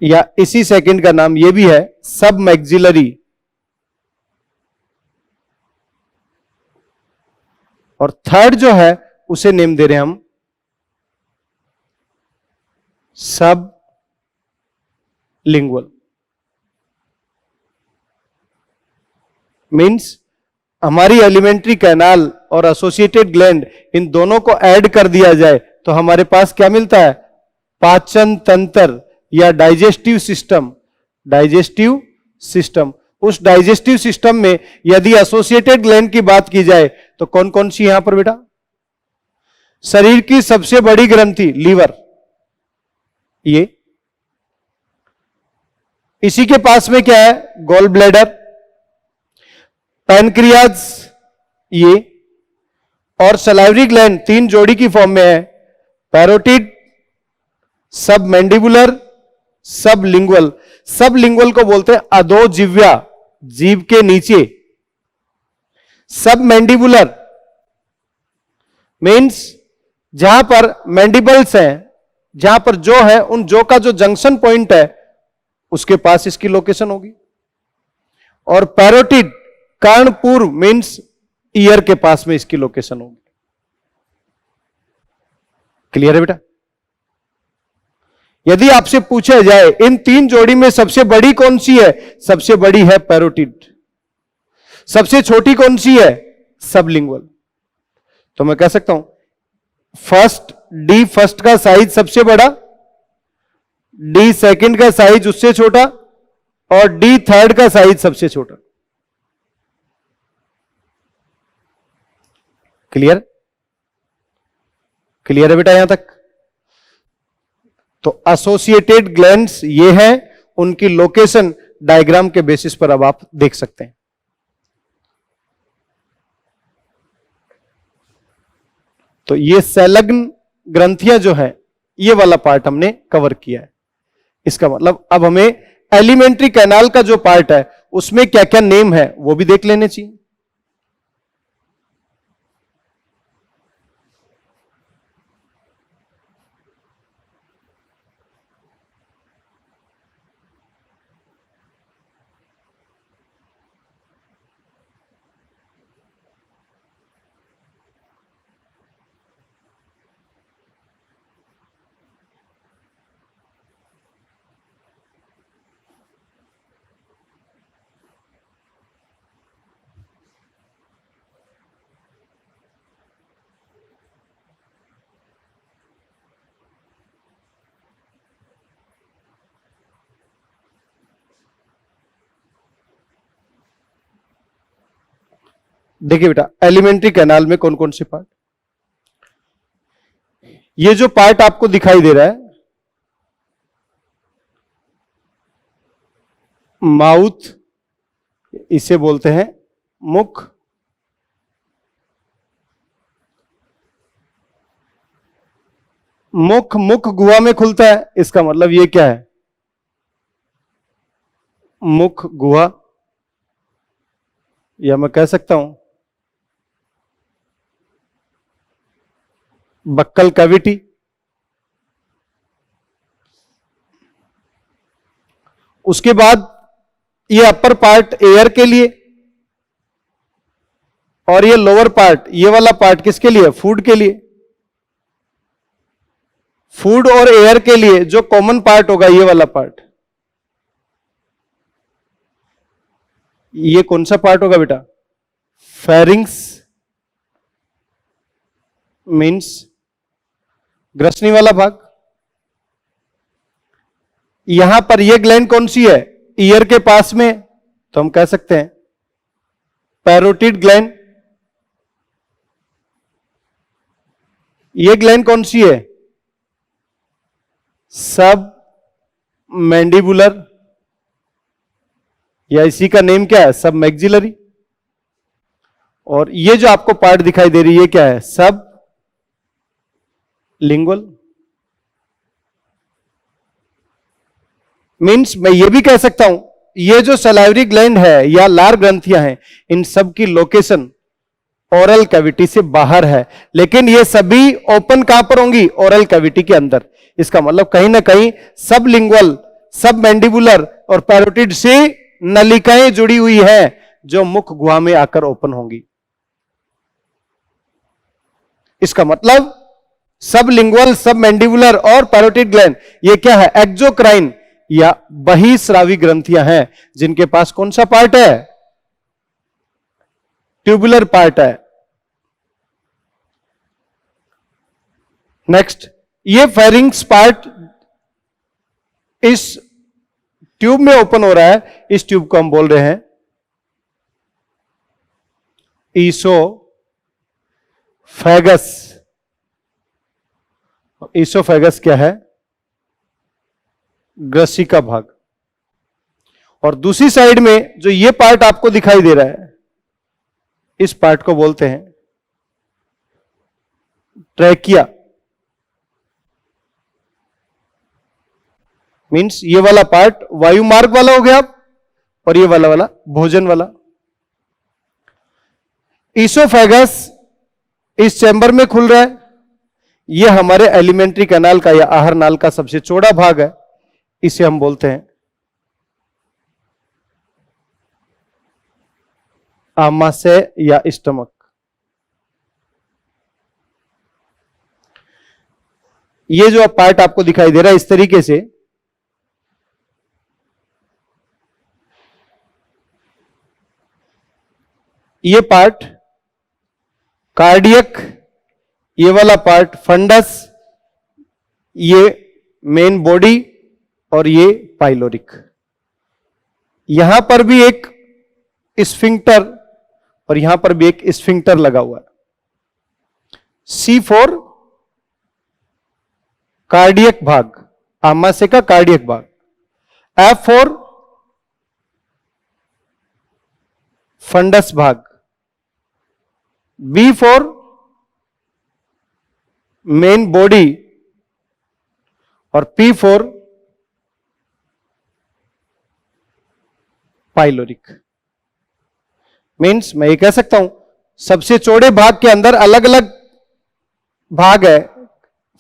या इसी सेकंड का नाम ये भी है सब मैक्सिलरी। और थर्ड जो है उसे नेम दे रहे हम सब लिंगुअल। मींस हमारी एलिमेंट्री कैनाल और एसोसिएटेड ग्लैंड इन दोनों को ऐड कर दिया जाए तो हमारे पास क्या मिलता है? पाचन तंत्र या डाइजेस्टिव सिस्टम। Digestive system. उस डाइजेस्टिव सिस्टम में यदि एसोसिएटेड ग्लैंड की बात की जाए तो कौन कौन सी यहां पर बेटा? शरीर की सबसे बड़ी ग्रंथि लीवर, ये इसी के पास में क्या है? गॉल ब्लैडर, पैनक्रियाज ये, और सलाइवरी ग्लैंड 3 जोड़ी की फॉर्म में है पैरोटिड, सब मैंडिबुलर, सब लिंगुअल। सब लिंगुअल को बोलते हैं अधोजिह्वा, जीभ के नीचे। सब मैंडिबुलर मीन्स जहां पर मैंडिबल्स हैं, जहां पर जो है उन जो का जो जंक्शन पॉइंट है उसके पास इसकी लोकेशन होगी। और पैरोटिड कर्णपूर्व मीन्स ईयर के पास में इसकी लोकेशन होगी। क्लियर है बेटा? यदि आपसे पूछा जाए इन 3 जोड़ी में सबसे बड़ी कौन सी है? सबसे बड़ी है पैरोटिड। सबसे छोटी कौन सी है? सबलिंगुअल। तो मैं कह सकता हूं फर्स्ट डी फर्स्ट का साइज सबसे बड़ा, डी सेकंड का साइज उससे छोटा और डी थर्ड का साइज सबसे छोटा। क्लियर? क्लियर है बेटा यहां तक? तो एसोसिएटेड ग्लैंड्स ये हैं, उनकी लोकेशन डायग्राम के बेसिस पर अब आप देख सकते हैं। तो ये संलग्न ग्रंथियां जो है, ये वाला पार्ट हमने कवर किया है। इसका मतलब अब हमें एलिमेंट्री कैनाल का जो पार्ट है उसमें क्या क्या नेम है वो भी देख लेने चाहिए। देखिए बेटा, एलिमेंट्री कैनाल में कौन कौन से पार्ट, ये जो पार्ट आपको दिखाई दे रहा है, माउथ, इसे बोलते हैं मुख। मुख गुहा में खुलता है, इसका मतलब ये क्या है, मुख गुहा, या मैं कह सकता हूं बक्कल कैविटी। उसके बाद ये अपर पार्ट एयर के लिए, और ये लोअर पार्ट, ये वाला पार्ट किसके लिए, फूड के लिए। फूड और एयर के लिए जो कॉमन पार्ट होगा ये वाला पार्ट, ये कौन सा पार्ट होगा बेटा, फेरिंग्स, मीन्स ग्रसनी वाला भाग। यहां पर ये ग्लैंड कौन सी है, ईयर के पास में, तो हम कह सकते हैं पैरोटिड ग्लैंड। ये ग्लैंड कौन सी है, सब मैंडिबुलर, या इसी का नेम क्या है, सब मैक्सिलरी। और ये जो आपको पार्ट दिखाई दे रही है क्या है, सब लिंगुअल। मीन्स मैं ये भी कह सकता हूं, ये जो सलाइवरी ग्लैंड है या लार ग्रंथियां हैं, इन सब की लोकेशन ओरल कैविटी से बाहर है, लेकिन ये सभी ओपन कहां पर होंगी, ओरल कैविटी के अंदर। इसका मतलब कहीं ना कहीं सब लिंगुअल, सब मैंडिबुलर और पैरोटिड से नलिकाएं जुड़ी हुई हैं जो मुख गुहा में आकर ओपन होंगी। इसका मतलब सब लिंगुअल, सब मैंडिबुलर और पैरोटिड ग्लैंड, ये क्या है, एक्सोक्राइन या बहिस्रावी ग्रंथियां हैं, जिनके पास कौन सा पार्ट है, ट्यूबुलर पार्ट है। नेक्स्ट, ये फेरिंग्स पार्ट इस ट्यूब में ओपन हो रहा है, इस ट्यूब को हम बोल रहे हैं ईसोफेगस। ईसोफेगस क्या है, ग्रसी का भाग। और दूसरी साइड में जो ये पार्ट आपको दिखाई दे रहा है, इस पार्ट को बोलते हैं ट्रैकिया। मींस ये वाला पार्ट वायु मार्ग वाला हो गया, और ये वाला भोजन वाला। ईसोफेगस इस चैम्बर में खुल रहा है, ये हमारे एलिमेंट्री कैनाल का या आहार नाल का सबसे चौड़ा भाग है, इसे हम बोलते हैं आमाशय या स्टमक। ये जो पार्ट आपको दिखाई दे रहा है इस तरीके से, ये पार्ट कार्डियक, ये वाला पार्ट फंडस, ये मेन बॉडी, और ये पाइलोरिक। यहां पर भी एक स्फिंक्टर और यहां पर भी एक स्फिंक्टर लगा हुआ है। C4 कार्डियक भाग, आमाशय का कार्डियक भाग। F4 फंडस भाग। B4 मेन बॉडी और P फॉर पाइलोरिक। मीन्स मैं ये कह सकता हूं सबसे चौड़े भाग के अंदर अलग अलग भाग है,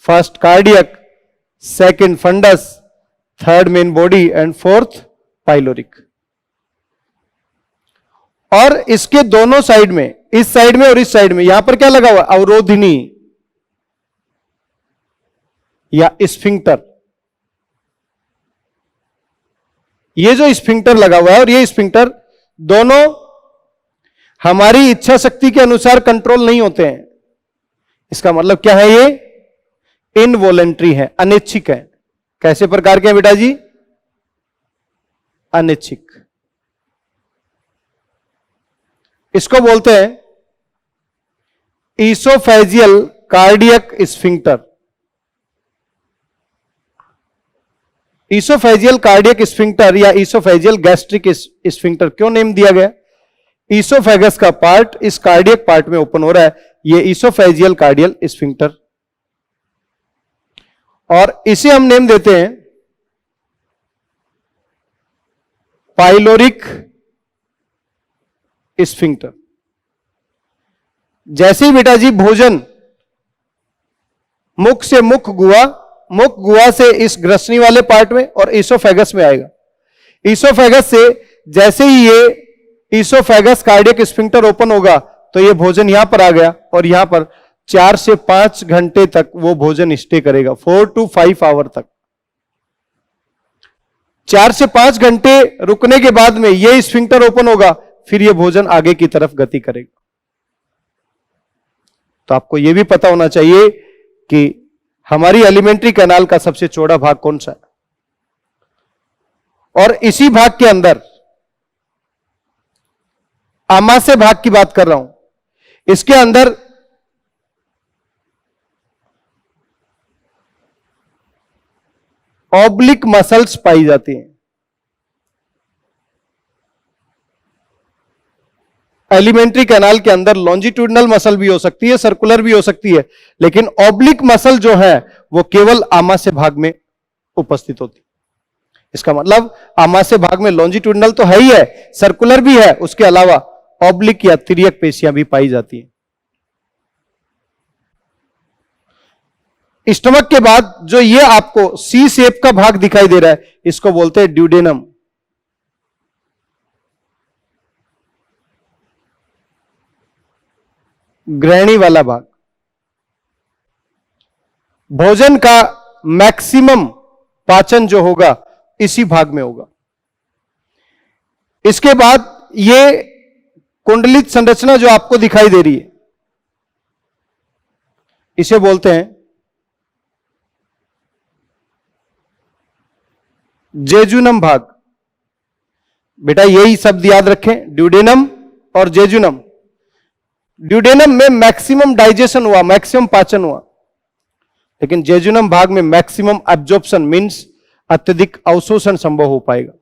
first cardiac, second fundus, third main body and fourth pyloric. और इसके दोनों साइड में, इस साइड में और इस साइड में, यहां पर क्या लगा हुआ है? अवरोधिनी या स्फिंक्टर। ये जो स्फिंक्टर लगा हुआ है और ये स्फिंक्टर दोनों हमारी इच्छा शक्ति के अनुसार कंट्रोल नहीं होते हैं। इसका मतलब क्या है? ये इनवॉलेंट्री है, अनैच्छिक है। कैसे प्रकार के हैं बेटा जी? अनैच्छिक। इसको बोलते हैं oesophageal cardiac sphincter. Oesophageal cardiac sphincter या ईसोफेजियल गैस्ट्रिक स्फिंक्टर क्यों नेम दिया गया? ईसोफेगस का पार्ट इस कार्डियक पार्ट में ओपन हो रहा है, ये ईसोफेजियल कार्डियल स्फिंक्टर। और इसे हम नेम देते हैं पाइलोरिक स्फिंक्टर। जैसे ही बेटा जी भोजन मुख से मुख गुहा से इस ग्रसनी वाले पार्ट में और ईसोफेगस में आएगा। ईसोफेगस से जैसे ही ये ईसोफेगस कार्डियक स्फिंक्टर ओपन होगा तो ये भोजन यहां पर आ गया और यहां पर 4 से 5 घंटे तक वो भोजन स्टे करेगा, 4 to 5 आवर तक। 4 से 5 घंटे रुकने के बाद में ये स्फिंक्टर ओपन होगा, फिर ये भोजन आगे की तरफ गति करेगा। तो आपको यह भी पता होना चाहिए कि हमारी एलिमेंट्री कैनाल का सबसे चौड़ा भाग कौन सा है। और इसी भाग के अंदर आमाशय भाग की बात कर रहा हूं, इसके अंदर ऑब्लिक मसल्स पाई जाती हैं। एलिमेंट्री कैनाल के अंदर लॉन्जिट्यूडनल मसल भी हो सकती है, सर्कुलर भी हो सकती है, लेकिन ऑब्लिक मसल जो है वो केवल आमाशय भाग में उपस्थित होती है। इसका मतलब आमाशय भाग में लॉन्जिट्यूडनल तो है ही है, सर्कुलर भी है, उसके अलावा ऑब्लिक या तिर्यक पेशियां भी पाई जाती हैं। स्टमक के बाद जो ये आपको सी शेप का भाग दिखाई दे रहा है, इसको बोलते हैं ड्यूडेनम। ग्रहणी वाला भाग। भोजन का मैक्सिमम पाचन जो होगा इसी भाग में होगा। इसके बाद ये कुंडलित संरचना जो आपको दिखाई दे रही है, इसे बोलते हैं जेजुनम भाग। बेटा यही शब्द याद रखें, ड्यूडेनम और जेजुनम। ड्यूडेनम में मैक्सिमम डाइजेशन हुआ, मैक्सिमम पाचन हुआ, लेकिन जेजुनम भाग में मैक्सिमम एब्जॉर्प्शन मींस अत्यधिक अवशोषण संभव हो पाएगा।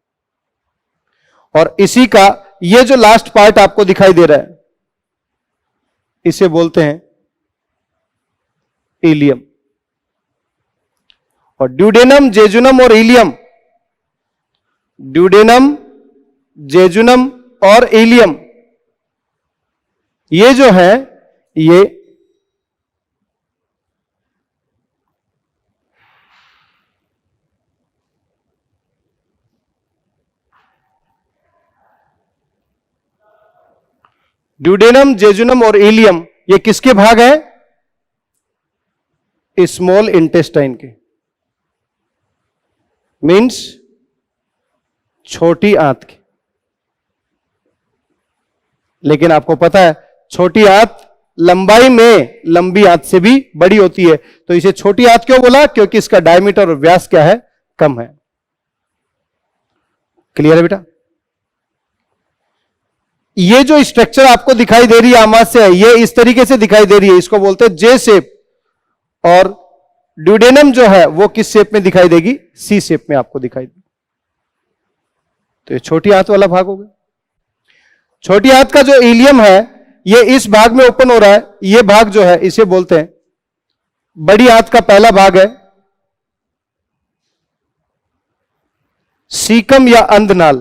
और इसी का ये जो लास्ट पार्ट आपको दिखाई दे रहा है, इसे बोलते हैं इलियम। और ड्यूडेनम, जेजुनम और इलियम, ड्यूडेनम, जेजुनम और इलियम, ये जो है ये ड्यूडेनम, जेजुनम और इलियम, ये किसके भाग है? स्मॉल इंटेस्टाइन के, मींस छोटी आंत के। लेकिन आपको पता है छोटी आंत लंबाई में लंबी आंत से भी बड़ी होती है, तो इसे छोटी आंत क्यों बोला? क्योंकि इसका डायमीटर और व्यास क्या है? कम है। क्लियर है बेटा? ये जो स्ट्रक्चर आपको दिखाई दे रही है आमाशय, ये इस तरीके से दिखाई दे रही है, इसको बोलते हैं जे शेप। और ड्यूडेनम जो है वो किस शेप में दिखाई देगी? सी शेप में आपको दिखाई देगी। तो ये छोटी आंत वाला भाग हो गया। छोटी आंत का जो इलियम है ये इस भाग में ओपन हो रहा है, ये भाग जो है इसे बोलते हैं बड़ी आंत का पहला भाग है सीकम या अंधनाल,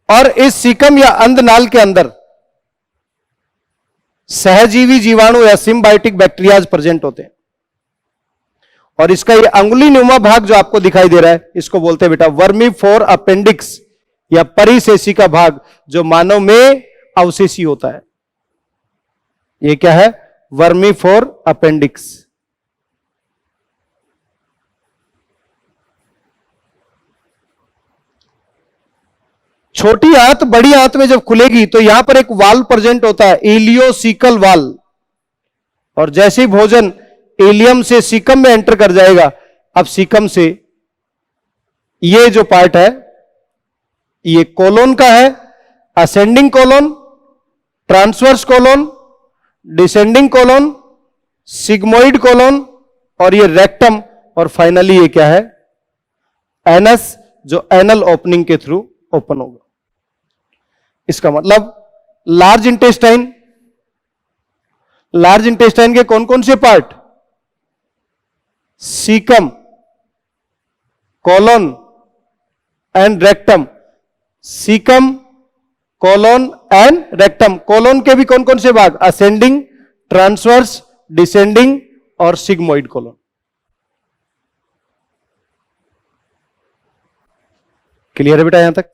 और इस सीकम या अंधनाल के अंदर सहजीवी जीवाणु या सिम्बायोटिक बैक्टीरियाज प्रेजेंट होते हैं। और इसका ये अंगुली नुमा भाग जो आपको दिखाई दे रहा है, इसको बोलते हैं बेटा वर्मीफोर अपेंडिक्स या परिशेषी का भाग, जो मानव में अवशेषी होता है। ये क्या है? वर्मीफोर अपेंडिक्स। छोटी आंत बड़ी आंत में जब खुलेगी तो यहां पर एक वाल्व प्रेजेंट होता है, इलियोसिकल वाल्व, और जैसे ही भोजन इलियम से सीकम में एंटर कर जाएगा, अब सीकम से ये जो पार्ट है ये कोलोन का है, ascending colon, transverse colon, descending colon, sigmoid colon, और ये रेक्टम, और फाइनली ये क्या है? एनस, जो एनल ओपनिंग के थ्रू ओपन होगा। इसका मतलब लार्ज इंटेस्टाइन, लार्ज इंटेस्टाइन के कौन कौन से part? Caecum, colon and rectum. Caecum, colon and rectum. Colon के भी कौन कौन से भाग? असेंडिंग, ट्रांसवर्स, डिसेंडिंग और सिग्मोइड कोलोन। क्लियर है बेटा यहां तक?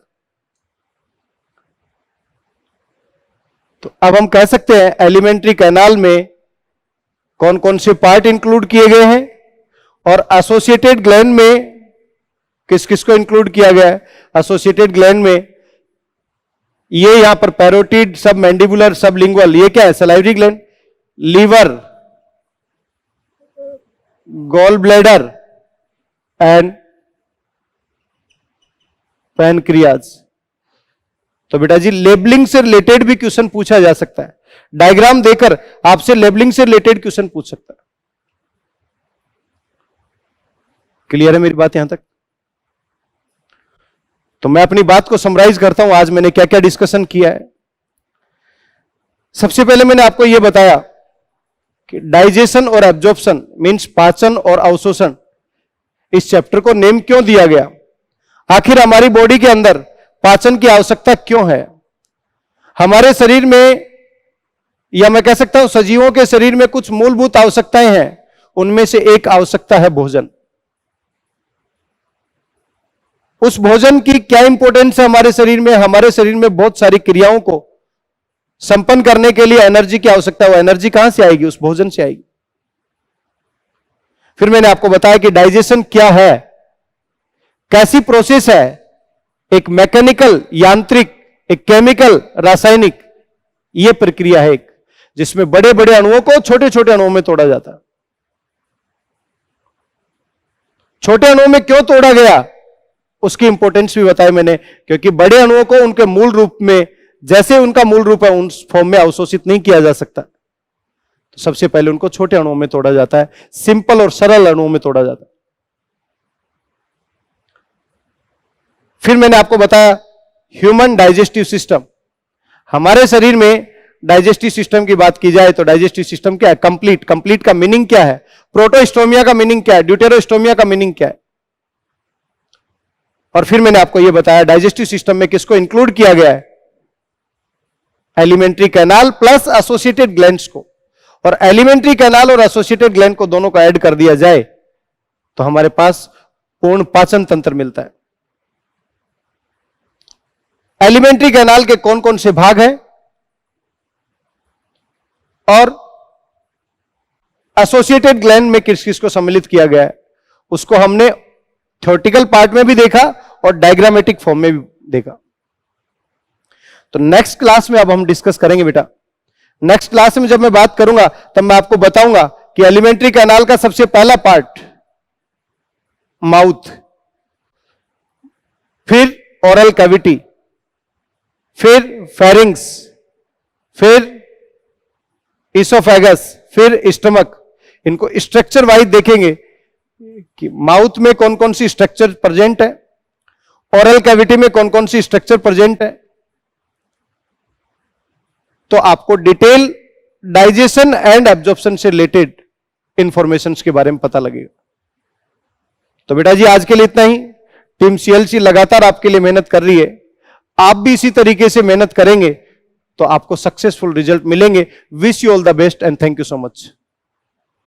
तो अब हम कह सकते हैं एलिमेंट्री कैनाल में कौन कौन से पार्ट इंक्लूड किए गए हैं, और एसोसिएटेड ग्लैंड में किस किस को इंक्लूड किया गया है। एसोसिएटेड ग्लैंड में ये यहां पर पैरोटिड, सब मैंडिबुलर, सब लिंगुअल, ये क्या है? Salivary gland, liver, gall bladder and pancreas. तो बेटा जी लेबलिंग से रिलेटेड भी क्वेश्चन पूछा जा सकता है, डायग्राम देकर आपसे लेबलिंग से रिलेटेड क्वेश्चन पूछ सकता है। क्लियर है मेरी बात यहां तक? तो मैं अपनी बात को समराइज करता हूं, आज मैंने क्या क्या डिस्कशन किया है। सबसे पहले मैंने आपको यह बताया कि डाइजेशन और एब्जॉर्प्शन मींस पाचन और अवशोषण, इस चैप्टर को नेम क्यों दिया गया, आखिर हमारी बॉडी के अंदर पाचन की आवश्यकता क्यों है। हमारे शरीर में, या मैं कह सकता हूं सजीवों के शरीर में कुछ मूलभूत आवश्यकताएं हैं, उनमें से एक आवश्यकता है भोजन। उस भोजन की क्या इंपॉर्टेंस है हमारे शरीर में? हमारे शरीर में बहुत सारी क्रियाओं को संपन्न करने के लिए एनर्जी की आवश्यकता है। वो एनर्जी कहां से आएगी? उस भोजन से आएगी। फिर मैंने आपको बताया कि डाइजेशन क्या है, कैसी प्रोसेस है, एक मैकेनिकल यांत्रिक, एक केमिकल रासायनिक, यह प्रक्रिया है एक, जिसमें बड़े बड़े अणुओं को छोटे छोटे अणुओं में तोड़ा जाता है। छोटे अणुओं में क्यों तोड़ा गया उसकी इंपॉर्टेंस भी बताई मैंने, क्योंकि बड़े अणुओं को उनके मूल रूप में, जैसे उनका मूल रूप है, उस फॉर्म में अवशोषित नहीं किया जा सकता। तो सबसे पहले उनको छोटे अणुओं में तोड़ा जाता है, सिंपल और सरल अणुओं में तोड़ा जाता है। फिर मैंने आपको बताया ह्यूमन डाइजेस्टिव सिस्टम। हमारे शरीर में डाइजेस्टिव सिस्टम की बात की जाए तो डाइजेस्टिव सिस्टम क्या है? कंप्लीट। कंप्लीट का मीनिंग क्या है? प्रोटोस्टोमिया का मीनिंग क्या है? ड्यूटेरोस्टोमिया का मीनिंग क्या है? और फिर मैंने आपको यह बताया डाइजेस्टिव सिस्टम में किसको इंक्लूड किया गया है? Alimentary canal plus associated glands को। और एलिमेंट्री कैनाल और एसोसिएटेड ग्लैंड को दोनों को ऐड कर दिया जाए तो हमारे पास पूर्ण पाचन तंत्र मिलता है। एलिमेंट्री कैनाल के कौन कौन से भाग हैं और एसोसिएटेड ग्लैंड में किस किस को सम्मिलित किया गया है, उसको हमने थ्योरेटिकल पार्ट में भी देखा और डायग्रामेटिक फॉर्म में भी देखा। तो नेक्स्ट क्लास में अब हम डिस्कस करेंगे बेटा। नेक्स्ट क्लास में जब मैं बात करूंगा तब मैं आपको बताऊंगा कि एलिमेंट्री कैनाल का सबसे पहला पार्ट माउथ, फिर ओरल कैविटी, फिर फेरिंग्स, फिर इसोफेगस, फिर स्टमक। इनको स्ट्रक्चर वाइज देखेंगे कि माउथ में कौन कौन सी स्ट्रक्चर प्रेजेंट है, ओरल कैविटी में कौन कौन सी स्ट्रक्चर प्रेजेंट है। तो आपको डिटेल डाइजेशन एंड एब्जॉर्प्शन से रिलेटेड इंफॉर्मेशंस के बारे में पता लगेगा। तो बेटा जी आज के लिए इतना ही। टीम सीएलसी लगातार आपके लिए मेहनत कर रही है, आप भी इसी तरीके से मेहनत करेंगे तो आपको सक्सेसफुल रिजल्ट मिलेंगे। Wish you all the best and thank you so much.